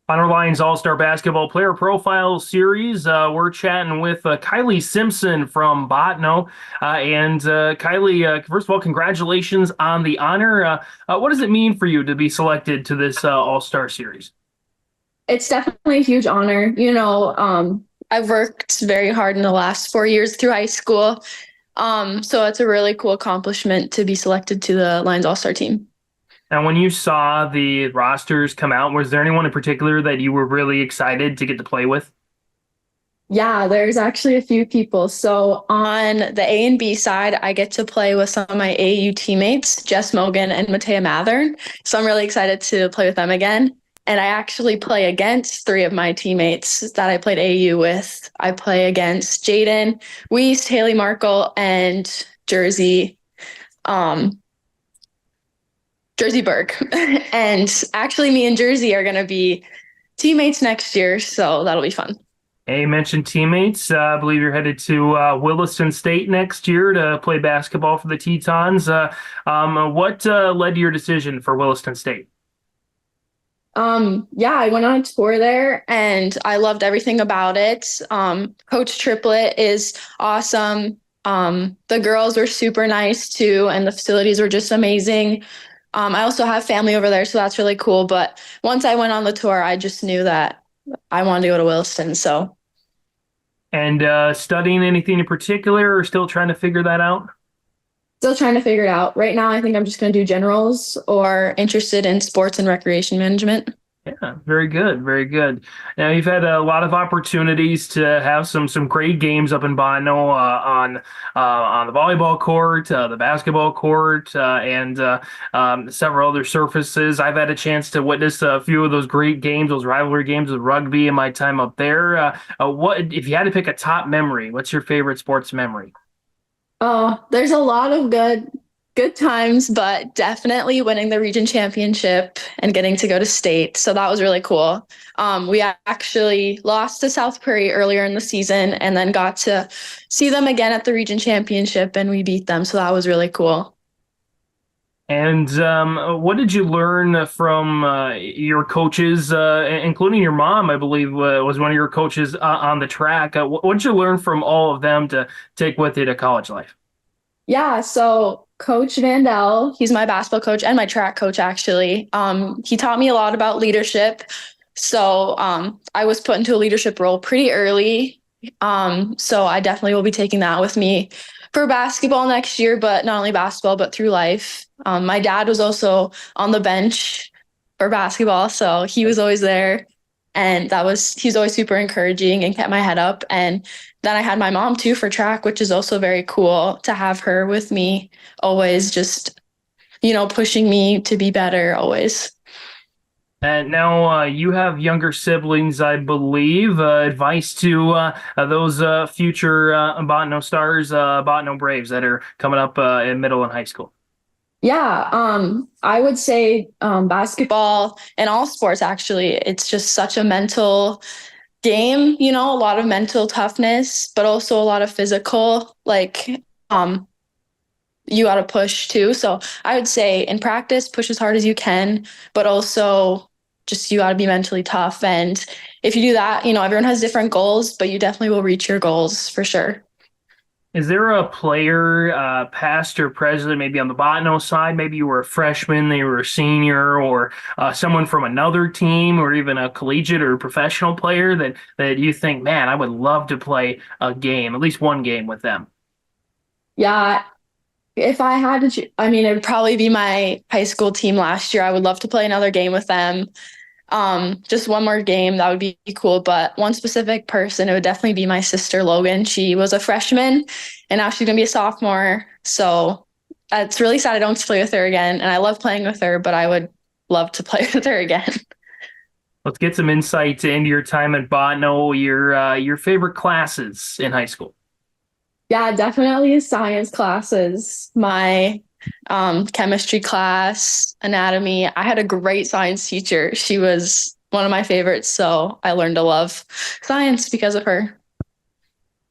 On our Lions All-Star Basketball Player Profile Series, we're chatting with Kylie Simpson from Bottineau. Kylie, first of all, congratulations on the honor. What does it mean for you to be selected to this All-Star Series? It's definitely a huge honor. I've worked very hard in the last 4 years through high school. So it's a really cool accomplishment to be selected to the Lions All-Star team. And when you saw the rosters come out, was there anyone in particular that you were really excited to get to play with? Yeah, there's actually a few people. So on the A and B side, I get to play with some of my AU teammates, Jess Mogan and Mataeya Mathern. So I'm really excited to play with them again. And I actually play against three of my teammates that I played AU with. I play against Jaden, Weiss, Haley Markle, and um, Jersey Burke. And actually, me and Jersey are going to be teammates next year. So that'll be fun. Hey, you mentioned teammates. I believe you're headed to Williston State next year to play basketball for the Tetons. What led to your decision for Williston State? Yeah, I went on a tour there and I loved everything about it. Coach Triplett is awesome. The girls were super nice too, and the facilities were just amazing. I also have family over there, so that's really cool. But once I went on the tour, I just knew that I wanted to go to Williston. So And studying anything in particular, or still trying to figure that out? still trying to figure it out. Right now, I think I'm just going to do generals or interested in sports and recreation management. Yeah, very good, very good. Now you've had a lot of opportunities to have some great games up in Bono on the volleyball court, the basketball court, and several other surfaces. I've had a chance to witness a few of those great games, those rivalry games with rugby in my time up there. What if you had to pick a top memory? What's your favorite sports memory? Oh, there's a lot of good times, but definitely winning the region championship and getting to go to state. So that was really cool. We actually lost to South Prairie earlier in the season and then got to see them again at the region championship and we beat them. So that was really cool. And what did you learn from your coaches, including your mom, I believe, was one of your coaches on the track? What did you learn from all of them to take with you to college life? Yeah, so Coach Vandell, he's my basketball coach and my track coach actually. He taught me a lot about leadership. So I was put into a leadership role pretty early. So I definitely will be taking that with me for basketball next year, but not only basketball, but through life. My dad was also on the bench for basketball, so he was always there. And he's always super encouraging and kept my head up. And then I had my mom too for track, which is also very cool to have her with me, always just, pushing me to be better always. And now you have younger siblings, I believe. Advice to those future Bottineau stars, Bottineau Braves that are coming up in middle and high school. Yeah, I would say basketball and all sports actually, it's just such a mental game, a lot of mental toughness, but also a lot of physical, like you got to push too. So I would say in practice, push as hard as you can, but also just you got to be mentally tough. And if you do that, everyone has different goals, but you definitely will reach your goals for sure. Is there a player, past or present, maybe on the Bottineau side, maybe you were a freshman, they were a senior, or someone from another team, or even a collegiate or professional player that you think, man, I would love to play a game, at least one game with them? Yeah, if I had to, it would probably be my high school team last year. I would love to play another game with them. Just one more game, that would be cool. But one specific person, it would definitely be my sister Logan. She was a freshman and now she's gonna be a sophomore. So it's really sad I don't get to play with her again. And I love playing with her, but I would love to play with her again. Let's get some insight into your time at Bottineau, your favorite classes in high school. Yeah, definitely science classes. My chemistry class, anatomy. I had a great science teacher. She was one of my favorites, so I learned to love science because of her.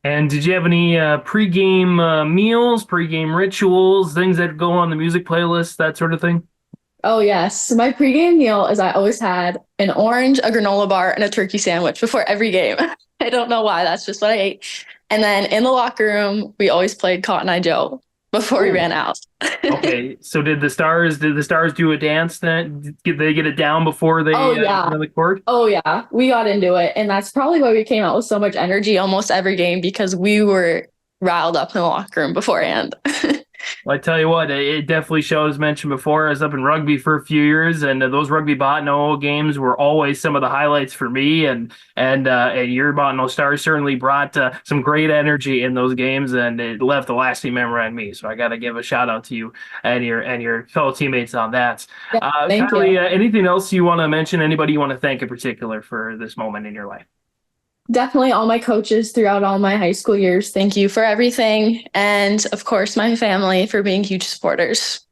And did you have any pregame meals, pregame rituals, things that go on the music playlist, that sort of thing? Oh, yes. My pregame meal is I always had an orange, a granola bar, and a turkey sandwich before every game. I don't know why. That's just what I ate. And then in the locker room, we always played Cotton Eye Joe before we Oh, ran out. okay. So did the Stars do a dance then? Did they get it down before Oh, they yeah. went on the court? Oh, yeah. We got into it. And that's probably why we came out with so much energy almost every game because we were riled up in the locker room beforehand. Well, I tell you what, it definitely shows. Mentioned before, I was up in rugby for a few years, and those rugby Bottineau games were always some of the highlights for me. And your Bottineau Stars certainly brought some great energy in those games, and it left a lasting memory on me. So I got to give a shout out to you and your fellow teammates on that. Yeah, thank Kylie, you. anything else you want to mention? Anybody you want to thank in particular for this moment in your life? Definitely all my coaches throughout all my high school years. Thank you for everything. And of course, my family for being huge supporters.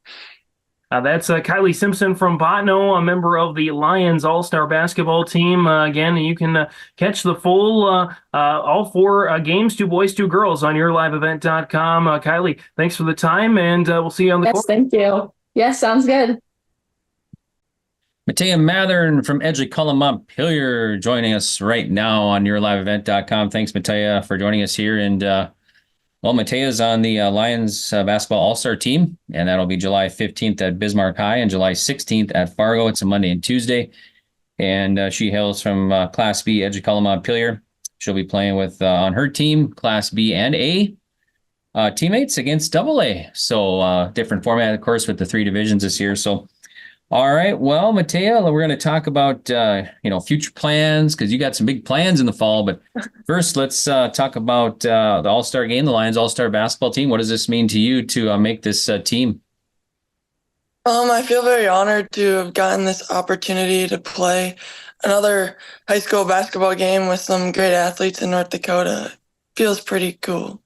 That's Kylie Simpson from Bottineau, a member of the Lions All-Star basketball team. Again, you can catch the full all four games, two boys, two girls, on yourliveevent.com. Kylie, thanks for the time, and we'll see you on the Yes, court. thank you. Yes, sounds good. Mataeya Mathern from Edgeley, Kulm, Montpelier, joining us right now on yourliveevent.com. Thanks, Mataeya, for joining us here. And well, Mataeya's on the Lions basketball all-star team, and that'll be July 15th at Bismarck High and July 16th at Fargo. It's a Monday and Tuesday. And she hails from Class B, Edgeley, Kulm, Montpelier. She'll be playing with, on her team, Class B and A teammates against Double A. So different format, of course, with the three divisions this year. So all right. Well, Mataeya, we're going to talk about, future plans because you got some big plans in the fall. But first, let's talk about the All-Star game, the Lions All-Star basketball team. What does this mean to you to make this team? I feel very honored to have gotten this opportunity to play another high school basketball game with some great athletes in North Dakota. Feels pretty cool.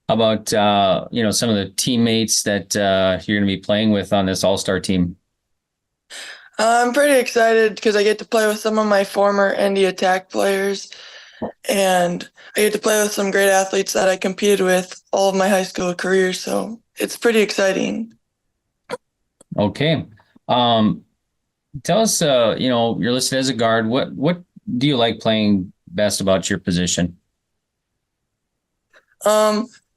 How about, some of the teammates that you're going to be playing with on this All-Star team? I'm pretty excited because I get to play with some of my former ND Attack players, and I get to play with some great athletes that I competed with all of my high school career. So it's pretty exciting. Okay. Tell us, you're listed as a guard. What do you like playing best about your position?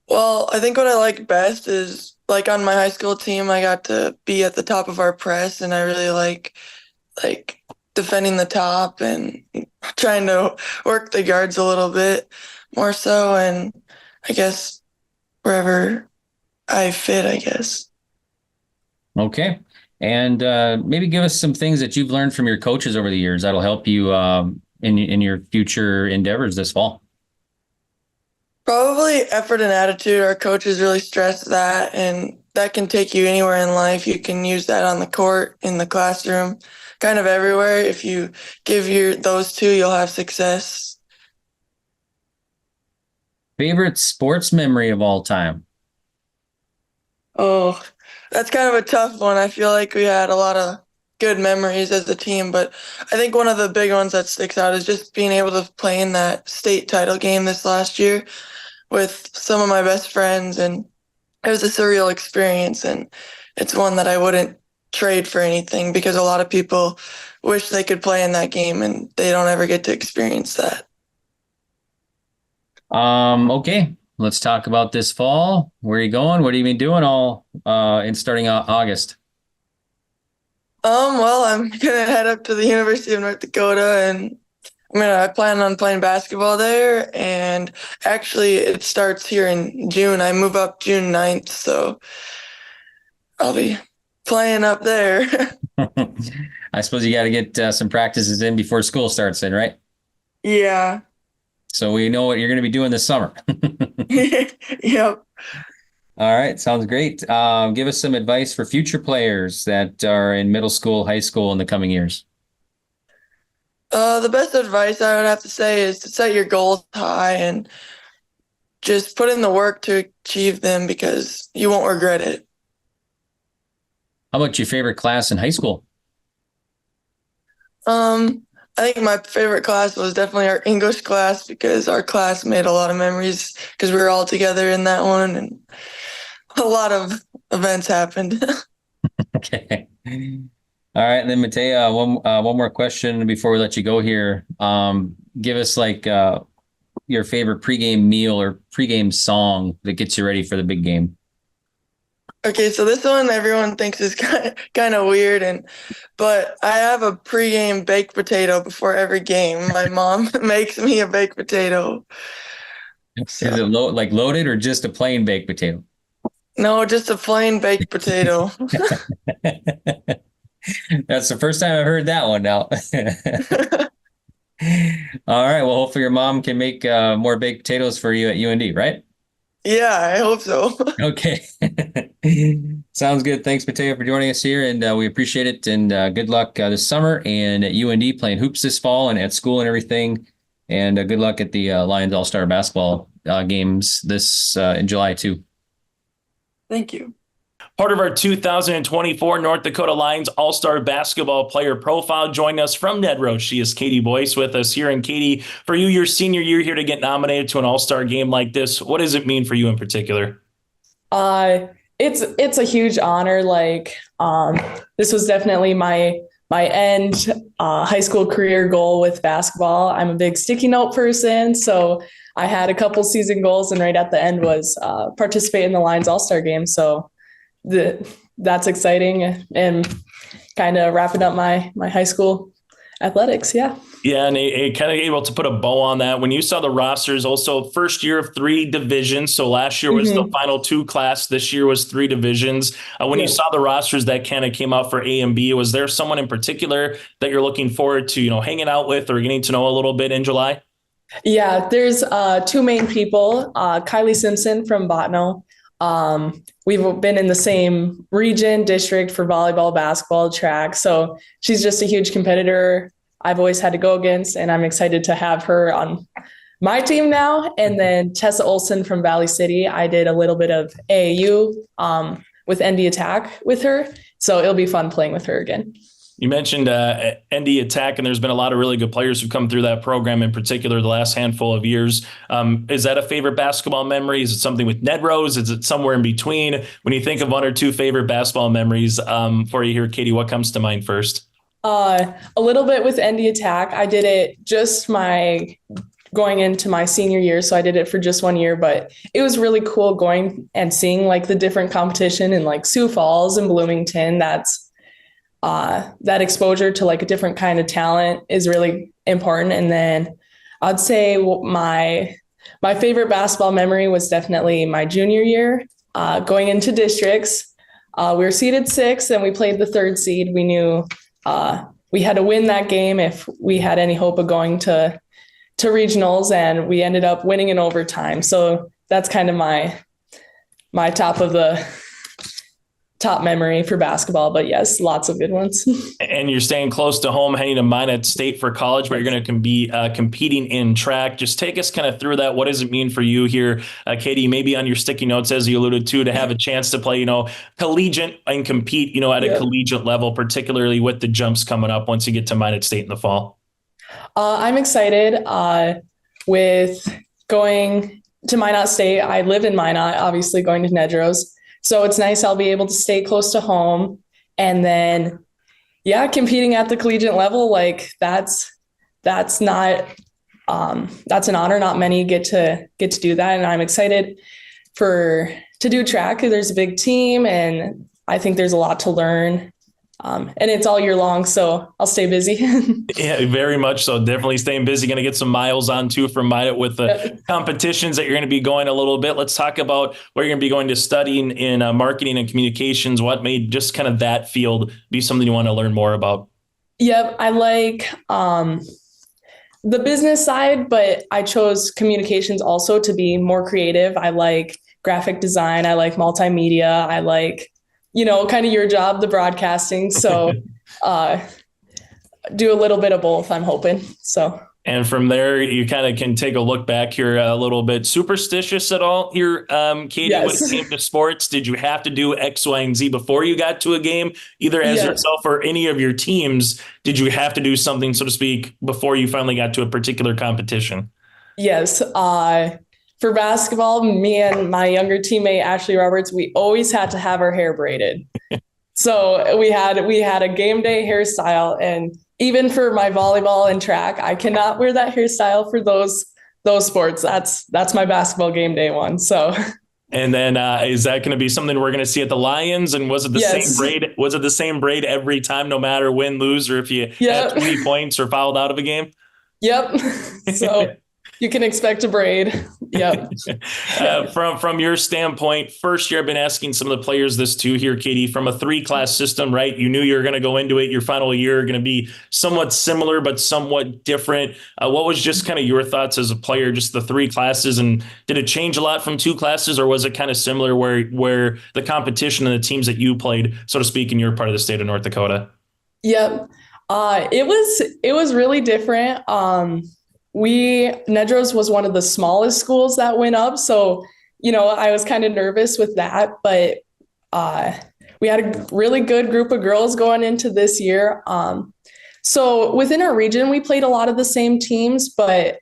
Well, I think what I like best is, like, on my high school team, I got to be at the top of our press, and I really like defending the top and trying to work the guards a little bit more so, and I guess wherever I fit, I guess. Okay. And maybe give us some things that you've learned from your coaches over the years that'll help you in your future endeavors this fall. Probably effort and attitude. Our coaches really stress that, and that can take you anywhere in life. You can use that on the court, in the classroom, kind of everywhere. If you give those two, you'll have success. Favorite sports memory of all time? Oh, that's kind of a tough one. I feel like we had a lot of good memories as a team, but I think one of the big ones that sticks out is just being able to play in that state title game this last year with some of my best friends, and it was a surreal experience, and it's one that I wouldn't trade for anything because a lot of people wish they could play in that game and they don't ever get to experience that. Okay, let's talk about this fall. Where are you going? What have you been doing all in starting August? Well, I'm gonna head up to the University of North Dakota, and I plan on playing basketball there, and actually it starts here in June. I move up June 9th, so I'll be playing up there. I suppose you got to get some practices in before school starts then, right? Yeah. So we know what you're going to be doing this summer. Yep. All right, sounds great. Give us some advice for future players that are in middle school, high school in the coming years. The best advice I would have to say is to set your goals high and just put in the work to achieve them because you won't regret it. How about your favorite class in high school? I think my favorite class was definitely our English class because our class made a lot of memories because we were all together in that one and a lot of events happened. Okay. All right, and then Mataeya, one more question before we let you go here. Give us like your favorite pregame meal or pregame song that gets you ready for the big game. Okay, so this one everyone thinks is kind of weird, but I have a pregame baked potato before every game. My mom makes me a baked potato. So, Is it like loaded or just a plain baked potato? no, just a plain baked potato. That's the first time I've heard that one now. All right. Well, hopefully your mom can make more baked potatoes for you at UND, right? Yeah, I hope so. Okay. Sounds good. Thanks, Mataeya, for joining us here, and we appreciate it. And good luck this summer and at UND playing hoops this fall and at school and everything. And good luck at the Lions All-Star basketball games this in July too. Thank you. Part of our 2024 North Dakota Lions All-Star Basketball Player Profile. Joining us from Nedrose, she is Kaydee Boyce with us here. And Kaydee, for you, your senior year here to get nominated to an All-Star game like this, what does it mean for you in particular? It's a huge honor. This was definitely my end high school career goal with basketball. I'm a big sticky note person, so I had a couple season goals, and right at the end was participate in the Lions All-Star game. So that's exciting and kind of wrapping up my high school athletics. Yeah. Yeah, and kind of able to put a bow on that. When you saw the rosters, also first year of 3 divisions. So last year was the final 2 class. This year was 3 divisions. When you saw the rosters that kind of came out for A and B, was there someone in particular that you're looking forward to, hanging out with or getting to know a little bit in July? Yeah, there's 2 main people. Kylie Simpson from Bottineau. We've been in the same region, district for volleyball, basketball, track. So she's just a huge competitor I've always had to go against, and I'm excited to have her on my team now. And then Tessa Olson from Valley City. I did a little bit of AAU with ND Attack with her. So it'll be fun playing with her again. You mentioned ND Attack, and there's been a lot of really good players who've come through that program in particular the last handful of years. Is that a favorite basketball memory? Is it something with Nedrose? Is it somewhere in between? When you think of 1 or 2 favorite basketball memories for you here, Kaydee, what comes to mind first? A little bit with ND Attack. I did it just going into my senior year. So I did it for just 1 year, but it was really cool going and seeing the different competition in Sioux Falls and Bloomington. That exposure to a different kind of talent is really important. And then I'd say my favorite basketball memory was definitely my junior year, going into districts. We were seeded 6th and we played the 3rd seed. We knew we had to win that game if we had any hope of going to regionals, and we ended up winning in overtime. So that's kind of my top memory for basketball, but yes, lots of good ones. And you're staying close to home, heading to Minot State for college, but you're going to be competing in track. Just take us kind of through that. What does it mean for you here, Kaydee, maybe on your sticky notes, as you alluded to have a chance to play, collegiate and compete, at a collegiate level, particularly with the jumps coming up once you get to Minot State in the fall? I'm excited with going to Minot State. I live in Minot, obviously going to Nedrose. So it's nice. I'll be able to stay close to home, and then, competing at the collegiate level, that's an honor. Not many get to do that. And I'm excited to do track. There's a big team, and I think there's a lot to learn. And it's all year long, so I'll stay busy. Yeah, very much so. Definitely staying busy. Going to get some miles on too from Minot with the competitions that you're going to be going a little bit. Let's talk about where you're going to be going to studying in marketing and communications. What made just kind of that field be something you want to learn more about? Yep, I like the business side, but I chose communications also to be more creative. I like graphic design. I like multimedia. I like kind of your job, the broadcasting. So do a little bit of both, I'm hoping. So. And from there, you kind of can take a look back here a little bit. Superstitious at all here, Kaydee, yes. When it came to sports? Did you have to do X, Y, and Z before you got to a game, either as yourself or any of your teams? Did you have to do something, so to speak, before you finally got to a particular competition? Yes. For basketball, me and my younger teammate, Ashley Roberts, we always had to have our hair braided. So we had a game day hairstyle, and even for my volleyball and track, I cannot wear that hairstyle for those sports. That's my basketball game day one. So And then is that going to be something we're going to see at the Lions? And was it the same yes. braid? Was it the same braid every time, no matter win, lose, or if you had Yep. 20 points or fouled out of a game? Yep. So you can expect a braid. Yep. From your standpoint, first year, I've been asking some of the players this too here, Kaydee, from a 3-class system, right? You knew you were going to go into it. Your final year going to be somewhat similar, but somewhat different. What was just kind of your thoughts as a player, just the 3 classes, and did it change a lot from 2 classes, or was it kind of similar where the competition and the teams that you played, so to speak, in your part of the state of North Dakota? Yep. It was really different. Nedrose was one of the smallest schools that went up. So, I was kind of nervous with that, but we had a really good group of girls going into this year. So within our region, we played a lot of the same teams, but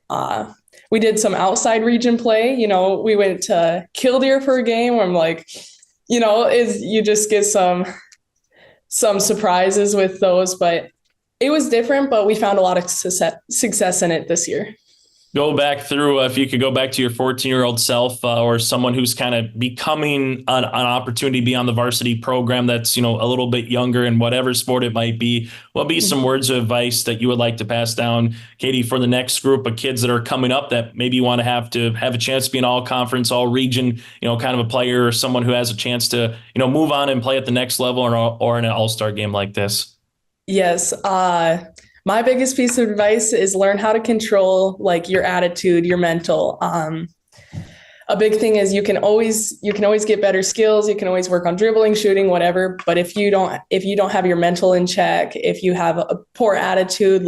we did some outside region play. We went to Killdeer for a game where I'm like, you just get some surprises with those, but it was different, but we found a lot of success in it this year. Go back through, if you could go back to your 14-year-old self or someone who's kind of becoming an opportunity to be on the varsity program that's, a little bit younger in whatever sport it might be. What would be some words of advice that you would like to pass down, Kaydee, for the next group of kids that are coming up that maybe want to have a chance to be an all conference, all region, kind of a player or someone who has a chance to, move on and play at the next level or in an all-star game like this? Yes. My biggest piece of advice is learn how to control your attitude, your mental. A big thing is you can always get better skills. You can always work on dribbling, shooting, whatever. But if you don't have your mental in check, if you have a poor attitude,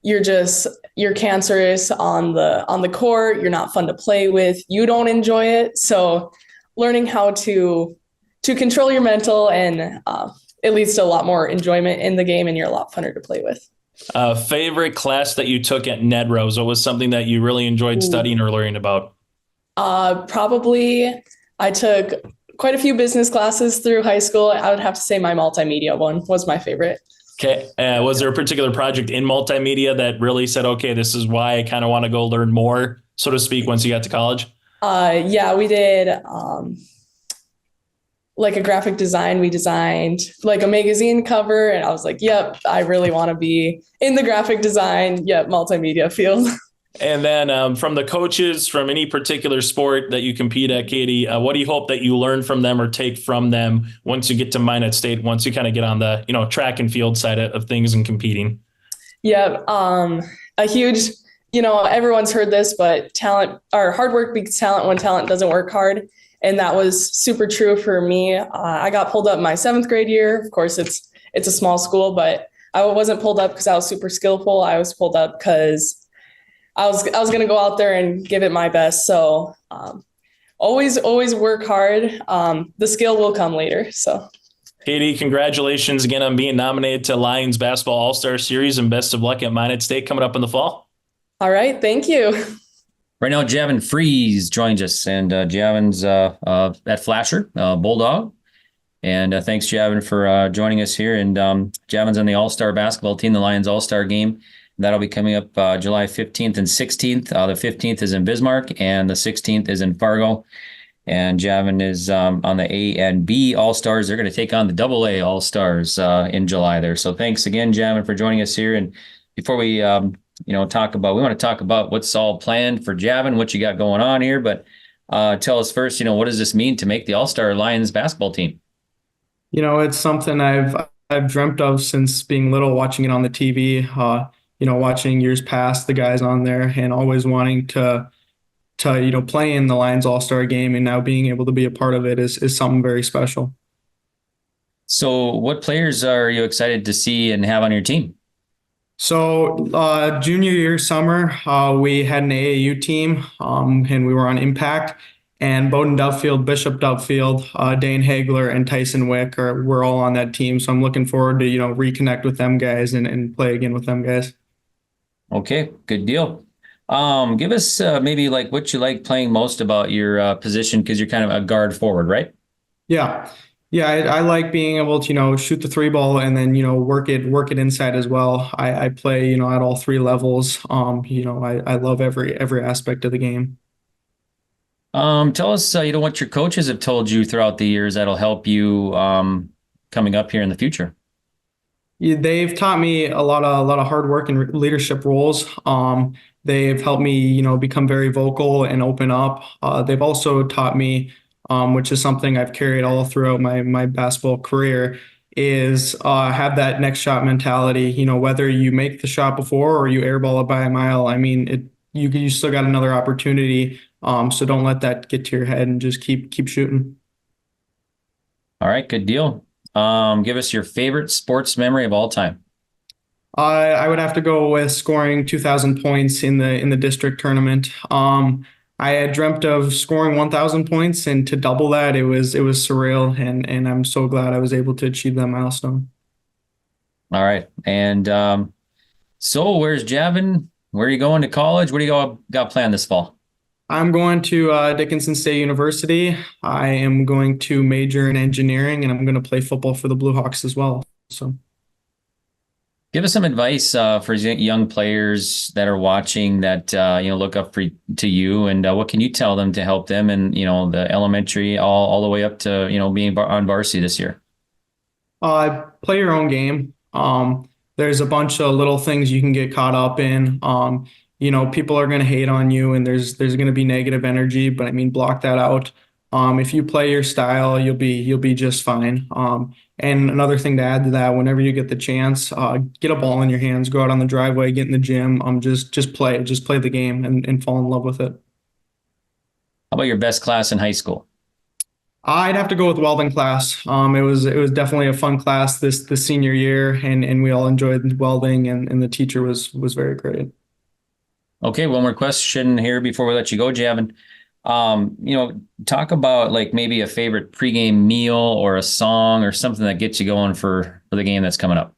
you're cancerous on the court. You're not fun to play with. You don't enjoy it. So learning how to control your mental and it leads to a lot more enjoyment in the game, and you're a lot funner to play with. Favorite class that you took at Nedrose? What was something that you really enjoyed studying or learning about? Probably I took quite a few business classes through high school. I would have to say my multimedia one was my favorite. Okay. Was there a particular project in multimedia that really said, okay, this is why I kind of want to go learn more, so to speak, once you got to college? Yeah, we did a graphic design. We designed a magazine cover, and I was like, yep, I really want to be in the graphic design, multimedia field. And then from the coaches, from any particular sport that you compete at, Kaydee, what do you hope that you learn from them or take from them once you get to Minot State, once you kind of get on the, track and field side of things and competing? Yeah. A huge, everyone's heard this, but talent or hard work beats talent when talent doesn't work hard. And that was super true for me. I got pulled up my 7th grade year. Of course, it's a small school, but I wasn't pulled up because I was super skillful. I was pulled up because I was going to go out there and give it my best. So always work hard. The skill will come later. So, Kaydee, congratulations again on being nominated to Lions Basketball All-Star Series, and best of luck at Minot State coming up in the fall. All right. Thank you. Right now, Javin Friesz joins us, and Javin's at Flasher, Bulldog. And thanks, Javin, for joining us here. And Javin's on the All-Star basketball team, the Lions All-Star game. That'll be coming up July 15th and 16th. The 15th is in Bismarck, and the 16th is in Fargo. And Javin is on the A and B All-Stars. They're going to take on the AA All-Stars in July there. So thanks again, Javin, for joining us here. And before we we want to talk about what's all planned for Javin, what you got going on here. But tell us first, what does this mean to make the All-Star Lions basketball team? It's something I've dreamt of since being little, watching it on the TV, watching years past the guys on there, and always wanting to play in the Lions All-Star game, and now being able to be a part of it is something very special. So what players are you excited to see and have on your team? So junior year summer, we had an AAU team, and we were on Impact. And Bowden Duffield, Bishop Duffield, Dane Hagler, and Tyson Wick we're all on that team. So I'm looking forward to reconnect with them guys and play again with them guys. Okay, good deal. Give us maybe what you like playing most about your position, because you're kind of a guard forward, right? Yeah. Yeah, I like being able to, shoot the three ball and then, work it inside as well. I play, at all three levels. I love every aspect of the game. Tell us, what your coaches have told you throughout the years that'll help you coming up here in the future. Yeah, they've taught me a lot of hard work and leadership roles. They've helped me, become very vocal and open up. They've also taught me, which is something I've carried all throughout my basketball career, is have that next shot mentality. Whether you make the shot before or you airball it by a mile, I mean, you still got another opportunity. So don't let that get to your head and just keep shooting. All right, good deal. Give us your favorite sports memory of all time. I would have to go with scoring 2,000 points in the district tournament. I had dreamt of scoring 1,000 points, and to double that, it was surreal, and I'm so glad I was able to achieve that milestone. All right, and so where's Javin? Where are you going to college? What do you got planned this fall? I'm going to Dickinson State University. I am going to major in engineering, and I'm going to play football for the Blue Hawks as well. So. Give us some advice for young players that are watching that look up to you, and what can you tell them to help them in the elementary all the way up to being on varsity this year? Play your own game. There's a bunch of little things you can get caught up in. People are going to hate on you, and there's going to be negative energy, but I mean, block that out. If you play your style, you'll be just fine. And another thing to add to that, whenever you get the chance, get a ball in your hands, go out on the driveway, get in the gym, just play the game and fall in love with it. How about your best class in high school? I'd have to go with welding class. It was definitely a fun class this senior year, and we all enjoyed welding, and the teacher was very great. Okay, one more question here before we let you go, Javin. Talk about like maybe a favorite pregame meal or a song or something that gets you going for the game that's coming up.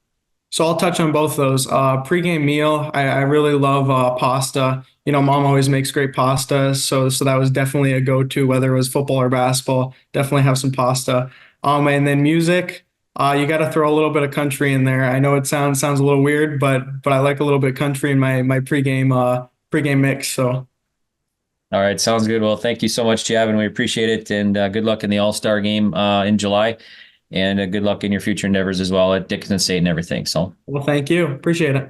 So I'll touch on both of those. Pregame meal, I really love pasta. Mom always makes great pasta, so that was definitely a go-to, whether it was football or basketball. Definitely have some pasta. And then music, you got to throw a little bit of country in there. I know it sounds a little weird, but I like a little bit of country in my pregame mix. So. All right, sounds good. Well, thank you so much, Javin. We appreciate it, and good luck in the All-Star game in July, and good luck in your future endeavors as well at Dickinson State and everything. So, well, thank you. Appreciate it.